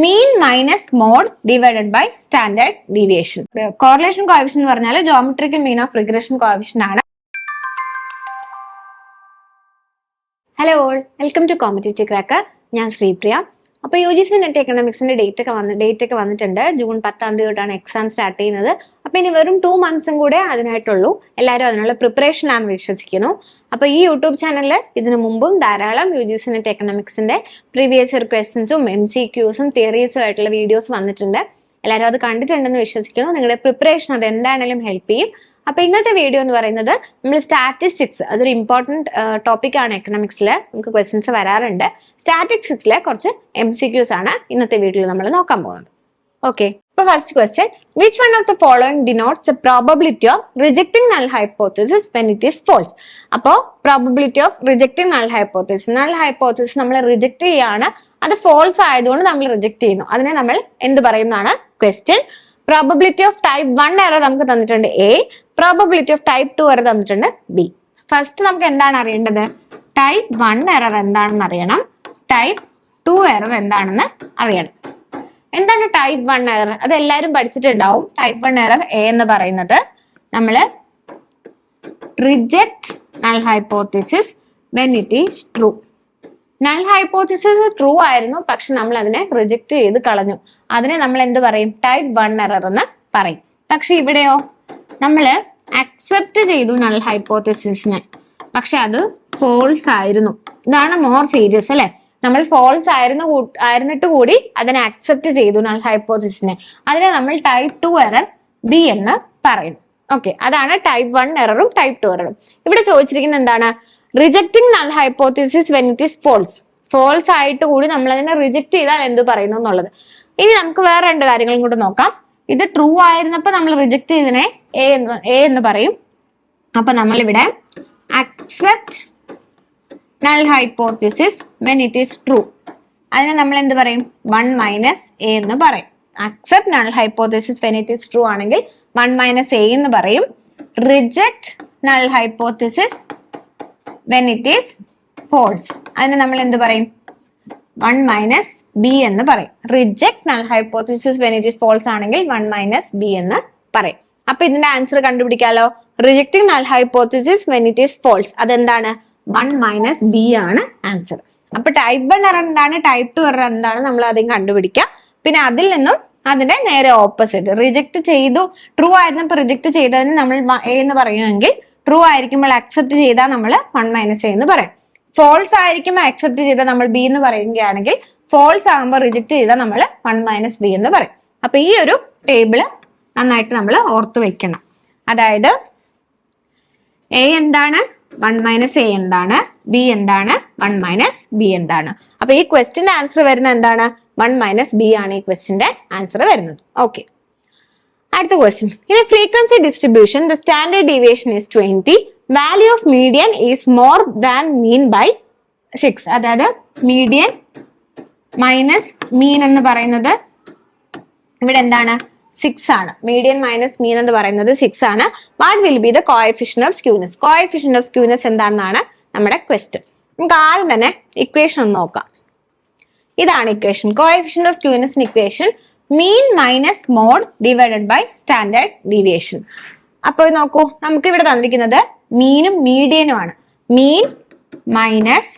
Mean minus mode divided by standard deviation. Correlation coefficient എന്ന് പറഞ്ഞാൽ geometrical mean of regression coefficient ആണ്. Hello all, welcome to competitive cracker. ഞാൻ ശ്രീപ്രിയ. അപ്പോൾ UGC net എക്കണോമിക്സിന്റെ date ഒക്കെ വന്നിട്ടുണ്ട്. June 10 തൊട്ടാണ് എക്സാം സ്റ്റാർട്ട് ചെയ്യുന്നത്. അപ്പൊ ഇനി വെറും 2 months കൂടെ അതിനായിട്ടുള്ളൂ. എല്ലാവരും അതിനുള്ള പ്രിപ്പറേഷനാണെന്ന് വിശ്വസിക്കുന്നു. അപ്പൊ ഈ യൂട്യൂബ് ചാനലിൽ ഇതിനു മുമ്പും ധാരാളം UGC നെറ്റ് എക്കണോമിക്സിന്റെ പ്രീവിയസ് ഇയർ ക്വസ്റ്റ്യൻസും MCQസും തിയറീസും ആയിട്ടുള്ള വീഡിയോസ് വന്നിട്ടുണ്ട്. എല്ലാവരും അത് കണ്ടിട്ടുണ്ടെന്ന് വിശ്വസിക്കുന്നു. നിങ്ങളുടെ പ്രിപ്പറേഷൻ അത് എന്താണെങ്കിലും ഹെൽപ്പ് ചെയ്യും. അപ്പൊ ഇന്നത്തെ വീഡിയോ എന്ന് പറയുന്നത് നമ്മൾ സ്റ്റാറ്റിസ്റ്റിക്സ്, അതൊരു ഇമ്പോർട്ടന്റ് ടോപ്പിക് ആണ്. എക്കണോമിക്സിൽ നമുക്ക് ക്വസ്റ്റ്യൻസ് വരാറുണ്ട്. സ്റ്റാറ്റിസ്റ്റിക്സിലെ കുറച്ച് MCQs ആണ് ഇന്നത്തെ വീഡിയോയിൽ നമ്മൾ നോക്കാൻ പോകുന്നത്. ഓക്കെ, ഇപ്പൊ first question, which one of the following denotes the probability of rejecting null hypothesis when it is false? അപ്പോ probability of rejecting null hypothesis നമ്മൾ റിജക്ട് ചെയ്യാണ്, അത് ഫോൾസ് ആയതുകൊണ്ട് നമ്മൾ റിജക്ട് ചെയ്യുന്നു. അതിനെ നമ്മൾ എന്ത് പറയുന്നതാണ് question. Probability of type 1 error നമുക്ക് തന്നിട്ടുണ്ട് A, probability of type 2 error തന്നിട്ടുണ്ട് B. ഫസ്റ്റ് നമുക്ക് എന്താണ് അറിയേണ്ടത്? ടൈപ്പ് 1 എറർ എന്താണെന്ന് അറിയണം, ടൈപ്പ് 2 എറർ എന്താണെന്ന് അറിയണം. എന്താണ് ടൈപ്പ് 1 എറർ? അത് എല്ലാവരും പഠിച്ചിട്ടുണ്ടാവും. ടൈപ്പ് 1 എറർ A എന്ന് പറയുന്നത് നമ്മള് reject null hypothesis when it is true. Null hypothesis true ആയിരുന്നു, പക്ഷെ നമ്മൾ അതിനെ റിജക്ട് ചെയ്ത് കളഞ്ഞു. അതിനെ നമ്മൾ എന്ത് പറയും? ടൈപ്പ് 1 എറർ എന്ന് പറയും. പക്ഷെ ഇവിടെയോ നമ്മള് അക്സെപ്റ്റ് ചെയ്തു നൾ ഹൈപ്പോത്തസിസിനെ, പക്ഷെ അത് ഫോൾസ് ആയിരുന്നു. ഇതാണ് മോർ സീരിയസ് അല്ലെ. നമ്മൾ ഫോൾസ് ആയിരുന്നിട്ട് കൂടി അതിനെ അക്സെപ്റ്റ് ചെയ്തു നൾ ഹൈപ്പോത്തസിസിനെ. അതിനെ നമ്മൾ ടൈപ്പ് 2 എറർ B എന്ന് പറയുന്നു. ഓക്കെ, അതാണ് ടൈപ്പ് 1 എററും ടൈപ്പ് 2 എററും. ഇവിടെ ചോദിച്ചിരിക്കുന്നത് എന്താണ്? Rejecting null hypothesis when it is false. False ആയിട്ട് കൂടി നമ്മൾ അതിനെ റിജക്ട് ചെയ്താൽ എന്ത് പറയുന്നു എന്നുള്ളത്. ഇനി നമുക്ക് വേറെ 2 കാര്യങ്ങളും കൂടെ നോക്കാം. ഇത് ട്രൂ ആയിരുന്നപ്പോ നമ്മൾ റിജക്ട് ചെയ്തതിനെ A എന്ന് പറയും. അപ്പൊ നമ്മൾ ഇവിടെ accept null hypothesis when it is true, അതിനെ നമ്മൾ എന്ത് പറയും? 1 മൈനസ് A എന്ന് പറയും. Accept null hypothesis when it is true ആണെങ്കിൽ 1 മൈനസ് A എന്ന് പറയും. Reject null hypothesis when it is false, അതിനെ നമ്മൾ എന്ത് പറയും? 1 മൈനസ് B എന്ന് പറയും. Reject null hypothesis when it is false ആണെങ്കിൽ 1 മൈനസ് B എന്ന് പറയും. അപ്പൊ ഇതിന്റെ ആൻസർ കണ്ടുപിടിക്കാലോ. Rejecting null hypothesis when it is false, അതെന്താണ്? 1 മൈനസ് B ആണ് ആൻസർ. അപ്പൊ ടൈപ്പ് 1 എറർ എന്താണ്, ടൈപ്പ് 2 എറർ എന്താണ്, നമ്മൾ ആദ്യം കണ്ടുപിടിക്കാം. പിന്നെ അതിൽ നിന്നും അതിന്റെ നേരെ ഓപ്പോസിറ്റ്, റിജക്ട് ചെയ്തു, ട്രൂ ആയിരുന്നപ്പോൾ റിജക്ട് ചെയ്തതിന് നമ്മൾ A എന്ന് പറയുമെങ്കിൽ, ട്രൂ ആയിരിക്കുമ്പോൾ അക്സെപ്റ്റ് ചെയ്താൽ നമ്മൾ 1 മൈനസ് A എന്ന് പറയും. ഫോൾസ് ആയിരിക്കുമ്പോൾ അക്സെപ്റ്റ് ചെയ്താൽ നമ്മൾ B എന്ന് പറയുകയാണെങ്കിൽ, ഫോൾസ് ആകുമ്പോൾ റിജക്ട് ചെയ്താൽ നമ്മൾ 1 മൈനസ് B എന്ന് പറയും. അപ്പൊ ഈ ഒരു ടേബിള് നന്നായിട്ട് നമ്മൾ ഓർത്ത് വെക്കണം. അതായത് A എന്താണ്, 1 മൈനസ് A എന്താണ്, B എന്താണ്, 1 മൈനസ് B എന്താണ്. അപ്പൊ ഈ ക്വസ്റ്റിന്റെ ആൻസർ വരുന്നത് എന്താണ്? 1 മൈനസ് B ആണ് ഈ ക്വസ്റ്റിന്റെ ആൻസർ വരുന്നത്. ഓക്കെ, അടുത്ത question. In a frequency distribution the standard deviation is 20, value of median is more than mean by 6. അതായത് മീഡിയൻ മൈനസ് മീൻ എന്ന് പറയുന്നത് ഇവിടെ എന്താണ്? 6 ആണ്. മീഡിയൻ മൈനസ് മീൻ എന്ന് പറയുന്നത് 6 ആണ്. What will be the coefficient of skewness? Coefficient of skewness എന്താണെന്നാണ് നമ്മുടെ ക്വസ്റ്റ്യൻ. നമുക്ക് ആദ്യം തന്നെ ഇക്വേഷൻ ഒന്ന് നോക്കാം. ഇതാണ് ഇക്വേഷൻ. കോഎഫിഷ്യന്റ് ഓഫ് സ്ക്യൂനെസിന്റെ equation mean minus mode divided by standard deviation. അപ്പോൾ നോക്കൂ, നമുക്ക് ഇവിടെ തന്നിരിക്കുന്നത് മീനും മീഡിയനും ആണ്. Mean minus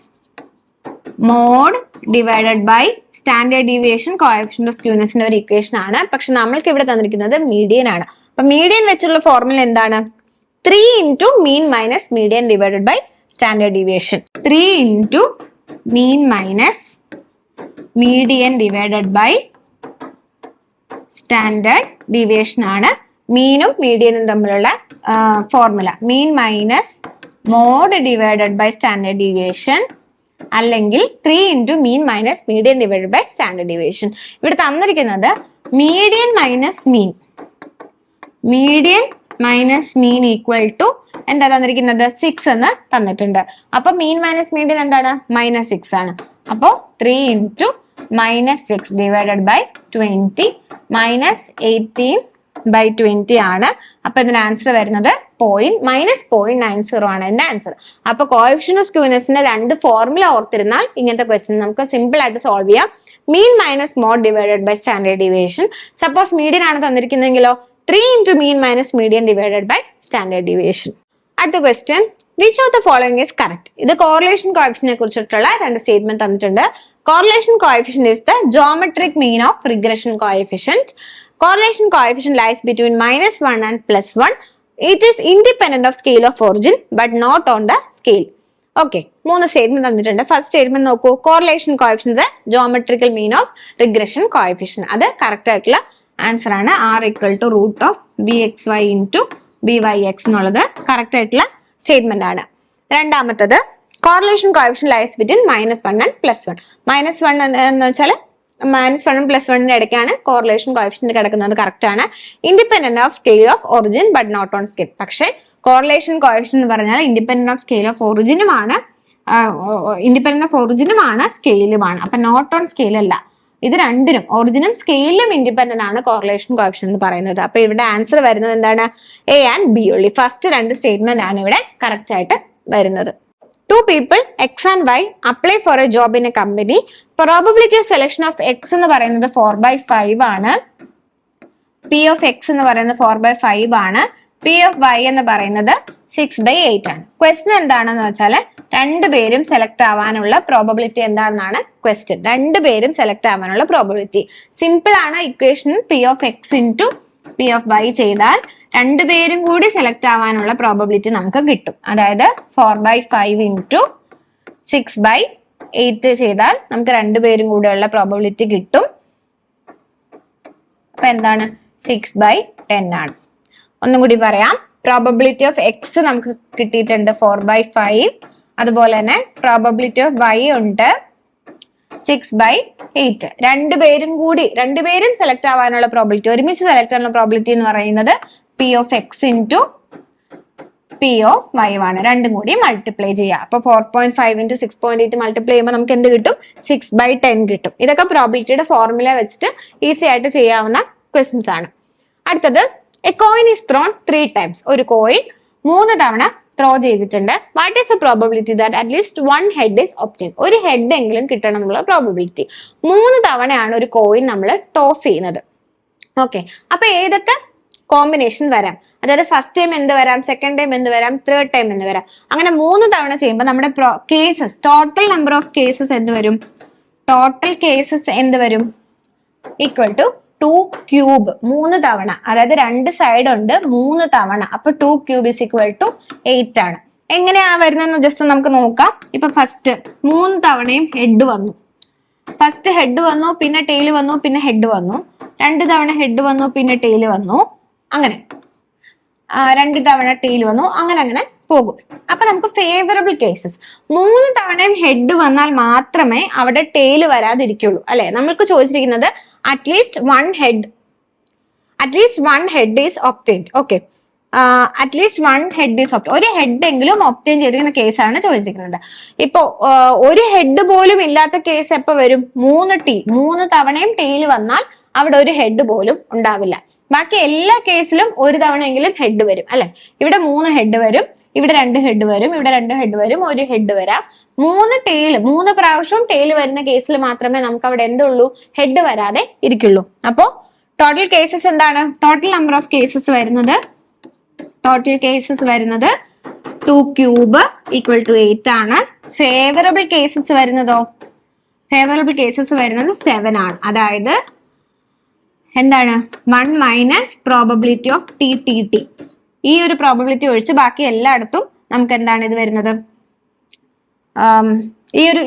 mode divided by standard deviation coefficient of സ്ക്യൂനെസിന്റെ ഒരു ഇക്വേഷൻ ആണ്. പക്ഷെ നമ്മൾക്ക് ഇവിടെ തന്നിരിക്കുന്നത് മീഡിയൻ ആണ്. അപ്പൊ മീഡിയൻ വെച്ചുള്ള ഫോർമുല എന്താണ്? 3 into mean minus median divided by standard deviation. 3 into mean minus median divided by standard deviation ആണ് മീനും മീഡിയനും തമ്മിലുള്ള formula. Mean minus mode divided by standard deviation, അല്ലെങ്കിൽ 3 into mean minus median divided by standard deviation. ഇവിടെ തന്നിരിക്കുന്നത് median minus mean, median minus mean equal to എന്താ തന്നിരിക്കുന്നത്? 6 എന്ന് തന്നിട്ടുണ്ട്. അപ്പൊ മീൻ മൈനസ് മീഡിയൻ എന്താണ്? -6 ആണ്. അപ്പോ 3 ഇൻറ്റു -6 ഡിവൈഡഡ് ബൈ 20 -18/20 ആണ്. അപ്പൊ ഇതിന്റെ ആൻസർ വരുന്നത് -0.90 ആണ് ഇതിന്റെ ആൻസർ. അപ്പൊ കോഎഫിഷ്യന്റ് ഓഫ് സ്ക്യൂനെസിന്റെ 2 ഫോർമുല ഓർത്തിരുന്നാൽ ഇങ്ങനത്തെ ക്വസ്റ്റ്യൻ നമുക്ക് സിമ്പിൾ ആയിട്ട് സോൾവ് ചെയ്യാം. Mean minus mode divided by standard deviation. Suppose median ആണ് തന്നിരിക്കുന്നെങ്കിലോ 3 into mean minus median divided by standard deviation. അടുത്ത question, which of the following is correct? ഇത് കോറിലേഷൻ കോഎഫിഷ്യന്റിനെ കുറിച്ചിട്ടുള്ള രണ്ട് സ്റ്റേറ്റ്മെന്റ് തന്നിട്ടുണ്ട്. Correlation coefficient is the geometric mean of regression coefficient. Correlation coefficient lies between -1 and +1. It is independent of scale of origin but not on the scale. Okay, മൂന്ന് statement തന്നിട്ടുണ്ട്. First statement നോക്കൂ, correlation coefficient geometrical mean of regression coefficient. അത് correct ആയിട്ടുള്ള answer ആണ്. R = √bxy × byx എന്നുള്ളത് correct ആയിട്ടുള്ള statement ആണ്. രണ്ടാമത്തത്, correlation coefficient lies between -1 and +1. -1 എന്ന് വെച്ചാൽ -1 ഉം +1 ഇടയ്ക്കാണ് കോറിലേഷൻ കോഎഫിഷ്യന്റ് കിടക്കുന്നത്. കറക്റ്റ് ആണ്. Independent of scale of origin but not on scale. പക്ഷേ കോറിലേഷൻ കോഎഫിഷ്യന്റ് എന്ന് പറഞ്ഞാൽ ഇൻഡിപെൻഡന്റ് ഓഫ് സ്കെയിൽ ഓഫ് ഒറിജിനുമാണ്, സ്കെയിലുമാണ്. അപ്പൊ നോട്ട് ഓൺ സ്കെയിൽ അല്ല. ഇത് രണ്ടിനും, ഒറിജിനും സ്കെയിലും ഇൻഡിപെൻഡന്റ് ആണ് കോറിലേഷൻ കോഎഫിഷ്യന്റ് എന്ന് പറയുന്നത്. അപ്പൊ ഇവിടെ ആൻസർ വരുന്നത് എന്താണ്? A and B ഉള്ളി. ഫസ്റ്റ് രണ്ട് സ്റ്റേറ്റ്മെന്റ് ആണ് ഇവിടെ കറക്റ്റ് ആയിട്ട് വരുന്നത്. Two people X and Y apply for a job in a company. Probability of selection of X എന്ന് പറയുന്നത് 4/5 ആണ്. P of X എന്ന് പറയുന്നത് 4/5 ആണ്. P of Y എന്ന് പറയുന്നത് 6/8 ആണ്. ക്വസ്റ്റ്യൻ എന്താണെന്ന് വെച്ചാൽ രണ്ടുപേരും സെലക്ട് ആവാനുള്ള പ്രോബബിലിറ്റി എന്താണെന്നാണ് ക്വസ്റ്റ്യൻ. രണ്ടുപേരും സെലക്ട് ആവാനുള്ള പ്രോബബിലിറ്റി സിമ്പിൾ ആണ്. Equation P of X × P of Y ചെയ്താൽ രണ്ടുപേരും കൂടി സെലക്ട് ആവാനുള്ള പ്രോബബിലിറ്റി നമുക്ക് കിട്ടും. അതായത് 4/5 × 6/8 ചെയ്താൽ നമുക്ക് രണ്ടുപേരും കൂടെയുള്ള പ്രോബബിലിറ്റി കിട്ടും. അപ്പൊ എന്താണ്? 6/10 ആണ്. ഒന്നും കൂടി പറയാം. പ്രോബബിലിറ്റി ഓഫ് എക്സ് നമുക്ക് കിട്ടിയിട്ടുണ്ട് 4/5. അതുപോലെ തന്നെ പ്രോബബിലിറ്റി ഓഫ് വൈ ഉണ്ട് 6/8. രണ്ടുപേരും സെലക്ട് ആവാനുള്ള പ്രോബിലിറ്റി, ഒരുമിച്ച് സെലക്ട് ആവാനുള്ള പ്രോബിലിറ്റി എന്ന് പറയുന്നത് P of X × P of Y ആണ്. രണ്ടും കൂടി മൾട്ടിപ്ലൈ ചെയ്യുക. അപ്പൊ 4.5 × 6.8 മൾട്ടിപ്ലൈ ചെയ്യുമ്പോൾ നമുക്ക് എന്ത് കിട്ടും? 6/10 കിട്ടും. ഇതൊക്കെ പ്രോബിലിറ്റിയുടെ ഫോർമുല വെച്ചിട്ട് ഈസി ആയിട്ട് ചെയ്യാവുന്ന ക്വസ്റ്റ്യൻസ് ആണ്. അടുത്തത്, a coin is thrown 3 times. ഒരു കോയിൻ 3 തവണ ത്രോ ചെയ്തിട്ടുണ്ട്. What is the probability that at least 1 head is obtain? ഒരു ഹെഡ് എങ്കിലും കിട്ടണം എന്നുള്ള പ്രോബബിലിറ്റി. 3 തവണയാണ് ഒരു കോയിൻ നമ്മൾ ടോസ് ചെയ്യുന്നത്. ഓക്കെ, അപ്പൊ ഏതൊക്കെ കോമ്പിനേഷൻ വരാം? അതായത് ഫസ്റ്റ് ടൈം എന്ത് വരാം, സെക്കൻഡ് ടൈം എന്ത് വരാം, തേർഡ് ടൈം എന്ത് വരാം? അങ്ങനെ 3 തവണ ചെയ്യുമ്പോൾ നമ്മുടെ cases, total number of cases എന്ത് വരും? ടോട്ടൽ കേസസ് എന്ത് വരും? = 2 cube. 3 തവണ, അതായത് 2 സൈഡ് ഉണ്ട്, 3 തവണ. അപ്പൊ 2 cube = 8 ആണ്. എങ്ങനെയാ വരുന്നതെന്ന് ജസ്റ്റ് നമുക്ക് നോക്കാം. ഇപ്പൊ ഫസ്റ്റ് 3 തവണയും ഹെഡ് വന്നു. ഫസ്റ്റ് ഹെഡ് വന്നു, പിന്നെ ടെയിൽ വന്നു, പിന്നെ ഹെഡ് വന്നു. 2 തവണ ഹെഡ് വന്നു, പിന്നെ ടെയിൽ വന്നു. അങ്ങനെ 2 തവണ ടെയിൽ വന്നു. അങ്ങനെ പോകും. അപ്പൊ നമുക്ക് ഫേവറബിൾ കേസസ് 3 തവണയും ഹെഡ് വന്നാൽ മാത്രമേ അവിടെ ടെയിൽ വരാതിരിക്കുള്ളൂ അല്ലെ? നമ്മൾക്ക് ചോദിച്ചിരിക്കുന്നത് at least one head is obtained. Okay, at least 1 head is obtain. ഒരു ഹെഡ് എങ്കിലും ഒബ്റ്റെയിൻ ചെയ്തിരിക്കുന്ന കേസാണ് ചോദിച്ചിരിക്കുന്നത്. ഇപ്പോ ഒരു ഹെഡ് പോലും ഇല്ലാത്ത കേസ് എപ്പോ വരും? 3 തവണയും ടെയിൽ വന്നാൽ അവിടെ ഒരു ഹെഡ് പോലും ഉണ്ടാവില്ല. ബാക്കി എല്ലാ കേസിലും ഒരു തവണയെങ്കിലും ഹെഡ് വരും അല്ലെ? ഇവിടെ 3 ഹെഡ് വരും, ഇവിടെ 2 ഹെഡ് വരും, ഇവിടെ 2 ഹെഡ് വരും, 1 ഹെഡ് വരാം. 3 പ്രാവശ്യം ടെയിൽ വരുന്ന കേസിൽ മാത്രമേ നമുക്ക് അവിടെ എന്തുള്ളൂ? ഹെഡ് വരാതെ ഇരിക്കുള്ളൂ. അപ്പോ ടോട്ടൽ കേസസ് എന്താണ്? ടോട്ടൽ നമ്പർ ഓഫ് കേസസ് വരുന്നത് 2 cube = 8 ആണ്. ഫേവറബിൾ കേസസ് വരുന്നതോ? ഫേവറബിൾ കേസസ് വരുന്നത് 7 ആണ്. അതായത് എന്താണ്? 1 - പ്രോബബിലിറ്റി ഓഫ് ടി. ഈ ഒരു പ്രോബബിലിറ്റി ഒഴിച്ച് ബാക്കി എല്ലായിടത്തും നമുക്ക് എന്താണ് ഇത് വരുന്നത്?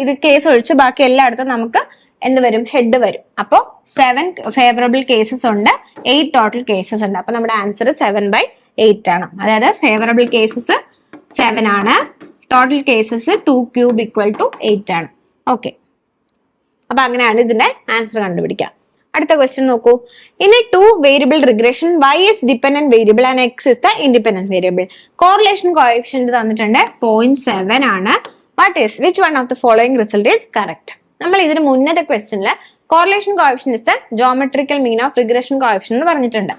ഇത് കേസ് ഒഴിച്ച് ബാക്കി എല്ലായിടത്തും നമുക്ക് എന്ത് വരും? ഹെഡ് വരും. അപ്പോ 7 ഫേവറബിൾ കേസസ് ഉണ്ട്, 8 ടോട്ടൽ കേസസ് ഉണ്ട്. അപ്പൊ നമ്മുടെ ആൻസർ 7/8 ആണ്. അതായത് ഫേവറബിൾ കേസസ് 7 ആണ്, ടോട്ടൽ കേസസ് 2 cube = 8 ആണ്. ഓക്കെ, അപ്പൊ അങ്ങനെയാണ് ഇതിന്റെ ആൻസർ കണ്ടുപിടിക്കുക. അടുത്ത ക്വസ്റ്റ്യൻ നോക്കൂ. In A 2 variable regression, y is dependent variable and x is the independent variable. Correlation coefficient തന്നിട്ടുണ്ട് 0.7 ആണ്. Which one of the following result is correct? നമ്മൾ ഇതിന് മുന്നത്തെ ക്വസ്റ്റ്യനില് correlation coefficient is the geometrical mean of regression coefficient എന്ന് പറഞ്ഞിട്ടുണ്ട്.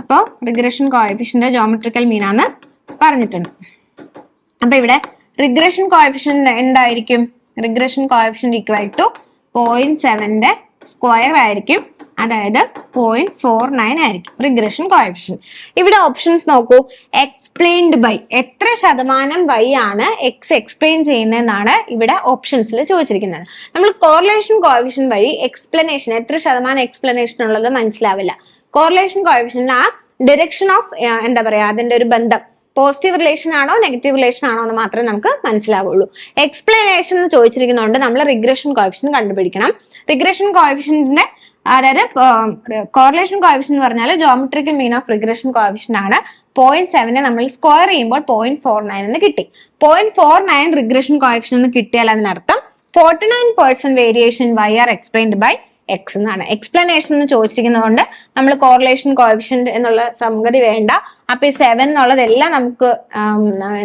അപ്പോ regression coefficient geometrical mean ആണ് പറഞ്ഞിട്ടുണ്ട്. അപ്പൊ ഇവിടെ റിഗ്രഷൻ കോഎഫിഷ്യന്റ് എന്തായിരിക്കും? റിഗ്രഷൻ കോഎഫിഷ്യന്റ് = 0.7ന്റെ സ്ക്വയർ ആയിരിക്കും, അതായത് 0.49 ആയിരിക്കും റിഗ്രഷൻ കോഎഫിഷ്യന്റ്. ഇവിടെ ഓപ്ഷൻസ് നോക്കൂ. എക്സ്പ്ലെയിൻഡ് ബൈ, എത്ര ശതമാനം y ആണ് x എക്സ്പ്ലെയിൻ ചെയ്യുന്നതെന്നാണ് ഇവിടെ ഓപ്ഷൻസിൽ ചോദിച്ചിരിക്കുന്നത്. നമ്മൾ കോറിലേഷൻ കോഎഫിഷ്യന്റ് വഴി എക്സ്പ്ലനേഷൻ, എത്ര ശതമാനം എക്സ്പ്ലനേഷൻ ഉള്ളത് മനസ്സിലാവില്ല. കോറിലേഷൻ കോഎഫിഷ്യന്റ് ആ ഡയറക്ഷൻ ഓഫ് എന്താ പറയാ, അതിന്റെ ഒരു ബന്ധം പോസിറ്റീവ് റിലേഷൻ ആണോ നെഗറ്റീവ് റിലേഷൻ ആണോ എന്ന് മാത്രമേ നമുക്ക് മനസ്സിലാവുള്ളൂ. എക്സ്പ്ലനേഷൻ എന്ന് ചോദിച്ചിരിക്കുന്നതുകൊണ്ട് നമ്മൾ റിഗ്രഷൻ കോഎഫിഷ്യന്റ് കണ്ടുപിടിക്കണം. റിഗ്രഷൻ കോഎഫിഷ്യന്റിന്റെ അതായത് കോറിലേഷൻ കോഎഫിഷ്യന്റ് എന്ന് പറഞ്ഞാൽ geometrical mean of regression coefficient ആണ്. 0.7 നമ്മൾ സ്ക്വയർ ചെയ്യുമ്പോൾ 0.49 എന്ന് കിട്ടി. 0.49 റിഗ്രഷൻ കോഎഫിഷ്യന്റ് എന്ന് കിട്ടിയാൽ അതിനർത്ഥം 49% variation y are explained by x എന്നാണ്. എക്സ്പ്ലനേഷൻ എന്ന് ചോദിച്ചിരിക്കുന്നതുകൊണ്ട് നമ്മൾ കോറിലേഷൻ കോഎഫിഷ്യന്റ് എന്നുള്ള സംഗതി വേണ്ട. അപ്പൊ ഈ 7 എന്നുള്ളതെല്ലാം നമുക്ക്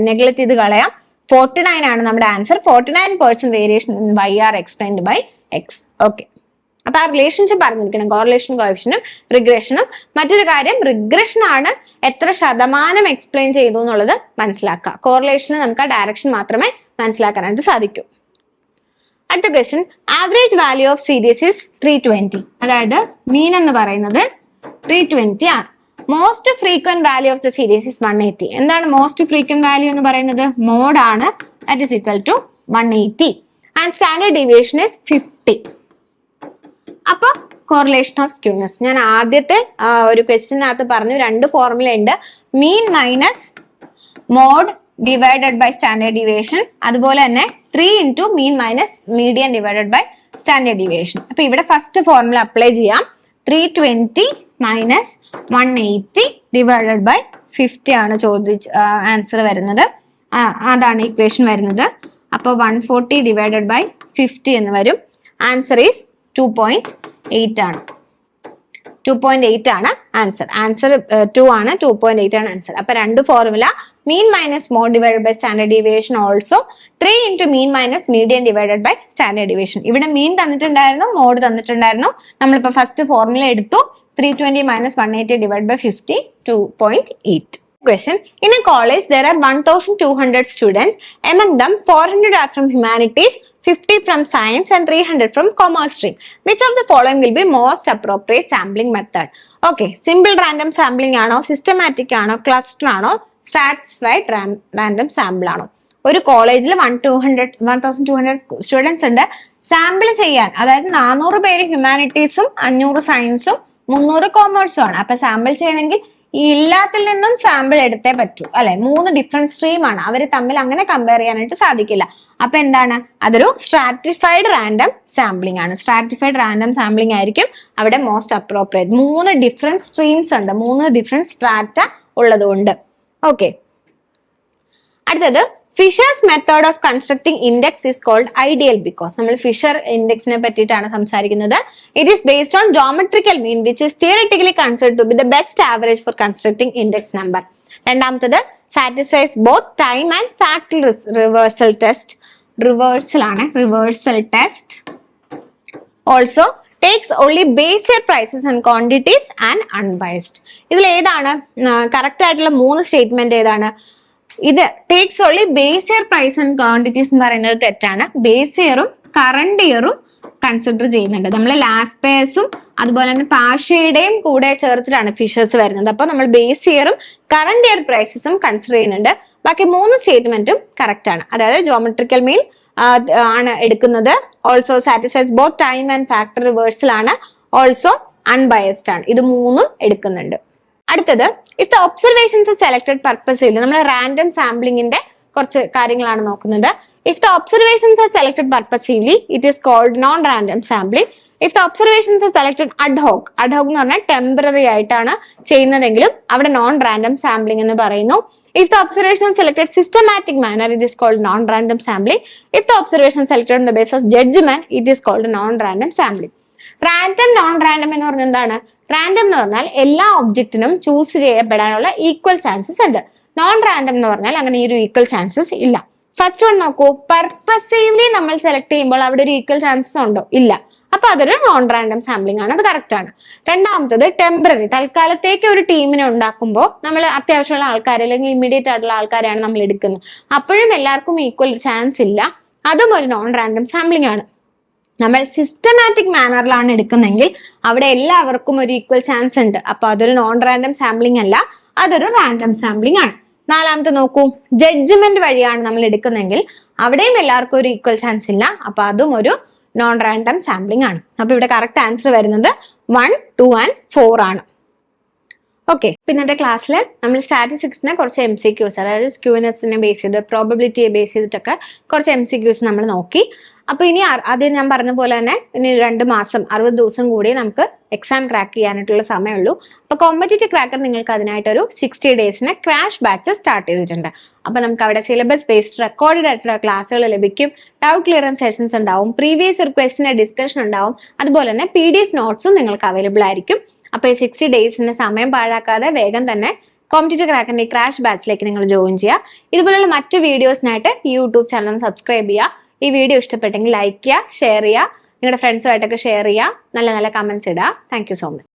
നെഗ്ലക്ട് ചെയ്ത് കളയാം. 49 ആണ് നമ്മുടെ answer. 49% variation y are explained by x. Okay, അപ്പൊ ആ റിലേഷൻഷിപ്പ് അറിഞ്ഞിരിക്കണം, കോറിലേഷൻ കോഎഫിഷ്യന്റും റിഗ്രഷനും. മറ്റൊരു കാര്യം, റിഗ്രഷൻ ആണ് എത്ര ശതമാനം എക്സ്പ്ലെയിൻ ചെയ്തു എന്നുള്ളത് മനസ്സിലാക്കുക. കോറിലേഷന് നമുക്ക് ആ ഡയറക്ഷൻ മാത്രമേ മനസ്സിലാക്കാനായിട്ട് സാധിക്കൂ. അടുത്ത question, average value of series is 320. അതായത് മീൻ എന്ന് പറയുന്നത് 320 ആണ്. Most frequent value of the series is 180. എന്താണ് മോസ്റ്റ് ഫ്രീക്വന്റ് വാല്യൂ എന്ന് പറയുന്നത്? മോഡ് ആണ്. That is equal to 180 and standard deviation is 50. അപ്പൊ കോറിലേഷൻ ഓഫ് സ്ക്യൂനെസ് ഞാൻ ആദ്യത്തെ ഒരു ക്വസ്റ്റ്യനകത്ത് പറഞ്ഞു, രണ്ട് ഫോർമുല ഉണ്ട്. Mean minus mode divided by standard deviation, അതുപോലെ തന്നെ 3 into mean minus median divided by standard deviation. അപ്പൊ ഇവിടെ ഫസ്റ്റ് ഫോർമുല അപ്ലൈ ചെയ്യാം. 320 മൈനസ് 180 ഡിവൈഡഡ് ബൈ 50 ആണ് ആൻസർ വരുന്നത്. അതാണ് ഇക്വേഷൻ വരുന്നത്. അപ്പൊ 140 ഡിവൈഡഡ് ബൈ 50 എന്ന് വരും. ആൻസർ ഈസ് 2.8 ആണ്. 2.8 ആണ് ആൻസർ. ആൻസർ 2 ആണ്. 2.8 ആണ് ആൻസർ. അപ്പൊ രണ്ട് formula, mean minus mode divided by standard deviation, also 3 into mean minus median divided by standard deviation. ഇവിടെ മീൻ തന്നിട്ടുണ്ടായിരുന്നു, മോഡ് തന്നിട്ടുണ്ടായിരുന്നു. നമ്മളിപ്പോ ഫസ്റ്റ് ഫോർമുല എടുത്തു. 320 minus 180 divided by 50, 2.8. Question. In a college, there are 1,200 students. Among them, 400 are from humanities, 50 from science and 300 from commerce stream. Which of the following will be most appropriate sampling method? Okay, simple random sampling ആണോ, systematic ആണോ, cluster ആണോ, stratified random sample ആണോ? ഒരു കോളേജിൽ 1,200 students ഉണ്ട്. Sample ചെയ്യാൻ, അതായത് 400 പേര് ഹ്യൂമാനിറ്റീസും 500 സയൻസും 300 കോമേഴ്സും ആണ്. അപ്പൊ സാമ്പിൾ ചെയ്യണമെങ്കിൽ ഈ ഇല്ലാത്തിൽ നിന്നും സാമ്പിൾ എടുത്തേ പറ്റൂ, അല്ലെ? 3 ഡിഫറെന്റ് സ്ട്രീം ആണ്, അവര് തമ്മിൽ അങ്ങനെ കമ്പയർ ചെയ്യാനായിട്ട് സാധിക്കില്ല. അപ്പൊ എന്താണ്, അതൊരു സ്ട്രാറ്റിഫൈഡ് റാൻഡം സാമ്പിളിംഗ് ആണ്. സ്ട്രാറ്റിഫൈഡ് റാൻഡം സാമ്പിളിംഗ് ആയിരിക്കും അവിടെ മോസ്റ്റ് അപ്രോപ്രിയേറ്റ്. 3 ഡിഫറെന്റ് സ്ട്രീംസ് ഉണ്ട്, 3 ഡിഫറെന്റ് സ്ട്രാറ്റ ഉള്ളതുകൊണ്ട്. ഓക്കെ, അടുത്തത് Fisher's method of constructing index is called ideal because. നമ്മൾ ഫിഷർ ഇൻഡെക്സിനെ പറ്റിയിട്ടാണ് സംസാരിക്കുന്നത്. It is based on geometrical mean which is theoretically considered to be the best average for constructing index number. രണ്ടാമത്തത് satisfies both time and factor reversal test. Reversal test also takes only base year prices and quantities and unbiased. ഇതിൽ ഏതാണ് correct ആയിട്ടുള്ള 3 statement? ഏതാണ് ഇത്? Takes only base year price and quantities എന്ന് പറയുന്നത് തെറ്റാണ്. ബേസിയറും current ഇയറും consider ചെയ്യുന്നുണ്ട്. നമ്മൾ ലാസ്റ്റ് പേഴ്സും അതുപോലെ തന്നെ പാഷയുടെയും കൂടെ ചേർത്തിട്ടാണ് ഫിഷേഴ്സ് വരുന്നത്. അപ്പൊ നമ്മൾ ബേസ് ഇയറും കറണ്ട് ഇയർ പ്രൈസസും കൺസിഡർ ചെയ്യുന്നുണ്ട്. ബാക്കി 3 സ്റ്റേറ്റ്മെന്റും കറക്റ്റ് ആണ്. അതായത് ജോമെട്രിക്കൽ മീൻ ആണ് എടുക്കുന്നത്, also satisfies both time and factor reversal ആണ്, ഓൾസോ അൺബയസ്ഡ് ആണ്. ഇത് 3ഉം എടുക്കുന്നുണ്ട്. അടുത്തത് if the observations selected purposely. നമ്മൾ റാൻഡം സാമ്പിളിംഗിന്റെ കുറച്ച് കാര്യങ്ങളാണ് നോക്കുന്നത്. If the observations are selected purposely it is called non random sampling. If the observations are selected ad hoc എന്ന് പറഞ്ഞാൽ ടെമ്പററി ആയിട്ടാണ് ചെയ്യുന്നതെങ്കിലും അവിടെ നോൺ റാൻഡം സാമ്പിളിംഗ് എന്ന് പറയുന്നു. If the observation is selected systematic manner, it is called non-random sampling. If the observation is selected on the basis of judgment, it is called non-random sampling. Random non random എന്ന് പറഞ്ഞാൽ എന്താണ്? Random എന്ന് പറഞ്ഞാൽ എല്ലാ ഒബ്ജക്റ്റിനും choose ചെയ്യപ്പെടാനുള്ള equal chances ഉണ്ട്. Non random എന്ന് പറഞ്ഞാൽ അങ്ങനെ ഒരു ഈക്വൽ ചാൻസസ് ഇല്ല. ഫസ്റ്റ് വൺ നോക്കൂ, പർപ്പസീവ്ലി നമ്മൾ സെലക്ട് ചെയ്യുമ്പോൾ അവിടെ ഒരു ഈക്വൽ ചാൻസസ് ഉണ്ടോ? ഇല്ല. അപ്പൊ അതൊരു നോൺ റാൻഡം സാമ്പിളിംഗ് ആണ്, അത് കറക്റ്റ് ആണ്. രണ്ടാമത്തത് ടെമ്പററി, തൽക്കാലത്തേക്ക് ഒരു ടീമിനെ ഉണ്ടാക്കുമ്പോൾ നമ്മൾ അത്യാവശ്യമുള്ള ആൾക്കാരെ അല്ലെങ്കിൽ ഇമ്മീഡിയറ്റ് ആയിട്ടുള്ള ആൾക്കാരെയാണ് നമ്മൾ എടുക്കുന്നത്. അപ്പോഴും എല്ലാവർക്കും ഈക്വൽ ചാൻസ് ഇല്ല, അതും ഒരു നോൺ റാൻഡം സാമ്പിളിംഗ് ആണ്. നമ്മൾ സിസ്റ്റമാറ്റിക് മാനറിലാണ് എടുക്കുന്നെങ്കിൽ അവിടെ എല്ലാവർക്കും ഒരു ഈക്വൽ ചാൻസ് ഉണ്ട്. അപ്പൊ അതൊരു നോൺ റാൻഡം സാമ്പിളിംഗ് അല്ല, അതൊരു റാൻഡം സാമ്പിളിംഗ് ആണ്. നാലാമത്തെ നോക്കൂ, ജഡ്ജ്മെന്റ് വഴിയാണ് നമ്മൾ എടുക്കുന്നെങ്കിൽ അവിടെയും എല്ലാവർക്കും ഒരു ഈക്വൽ ചാൻസ് ഇല്ല, അപ്പൊ അതും ഒരു നോൺ റാൻഡം സാമ്പിളിംഗ് ആണ്. അപ്പൊ ഇവിടെ കറക്റ്റ് ആൻസർ വരുന്നത് 1, 2 and 4 ആണ്. ഓക്കെ, ഇന്നത്തെ ക്ലാസ്സിൽ നമ്മൾ സ്റ്റാറ്റിസ്റ്റിക്സിനെ കുറച്ച് MCQs, അതായത് സ്ക്യൂനെസ്സിനെ ബേസ് ചെയ്ത് പ്രോബബിലിറ്റിയെ ബേസ് ചെയ്തിട്ടൊക്കെ കുറച്ച് MCQs നമ്മൾ നോക്കി. അപ്പൊ ഇനി ആദ്യം ഞാൻ പറഞ്ഞ പോലെ തന്നെ ഇനി 2 മാസം 60 ദിവസം കൂടി നമുക്ക് എക്സാം ക്രാക്ക് ചെയ്യാനായിട്ടുള്ള സമയമുള്ളൂ. അപ്പൊ കോമ്പറ്റേറ്റീവ് ക്രാക്കർ നിങ്ങൾക്ക് അതിനായിട്ടൊരു 60 ഡേയ്സിന് ക്രാഷ് ബാച്ച് സ്റ്റാർട്ട് ചെയ്തിട്ടുണ്ട്. അപ്പൊ നമുക്ക് അവിടെ സിലബസ് ബേസ്ഡ് റെക്കോർഡഡ് ആയിട്ടുള്ള ക്ലാസ്സുകൾ ലഭിക്കും, ഡൗട്ട് ക്ലിയറൻസ് സെഷൻസ് ഉണ്ടാവും, പ്രീവിയസ് ക്വസ്റ്റിന്റെ ഡിസ്കഷൻ ഉണ്ടാവും, അതുപോലെ തന്നെ PDF നോട്ട്സും നിങ്ങൾക്ക് അവൈലബിൾ ആയിരിക്കും. അപ്പൊ ഈ 60 ഡേയ്സിന്റെ സമയം പാഴാക്കാതെ വേഗം തന്നെ കോമ്പറ്റേറ്റീവ് ക്രാക്കറിന്റെ ക്രാഷ് ബാച്ചിലേക്ക് നിങ്ങൾ ജോയിൻ ചെയ്യുക. ഇതുപോലുള്ള മറ്റു വീഡിയോസിനായിട്ട് ഈ യൂട്യൂബ് ചാനൽ സബ്സ്ക്രൈബ് ചെയ്യുക. ഈ വീഡിയോ ഇഷ്ടപ്പെട്ടെങ്കിൽ ലൈക്ക് ചെയ്യുക, ഷെയർ ചെയ്യുക, നിങ്ങളുടെ ഫ്രണ്ട്സുമായിട്ടൊക്കെ ഷെയർ ചെയ്യുക, നല്ല നല്ല കമന്റ്സ് ഇടുക. Thank you so much.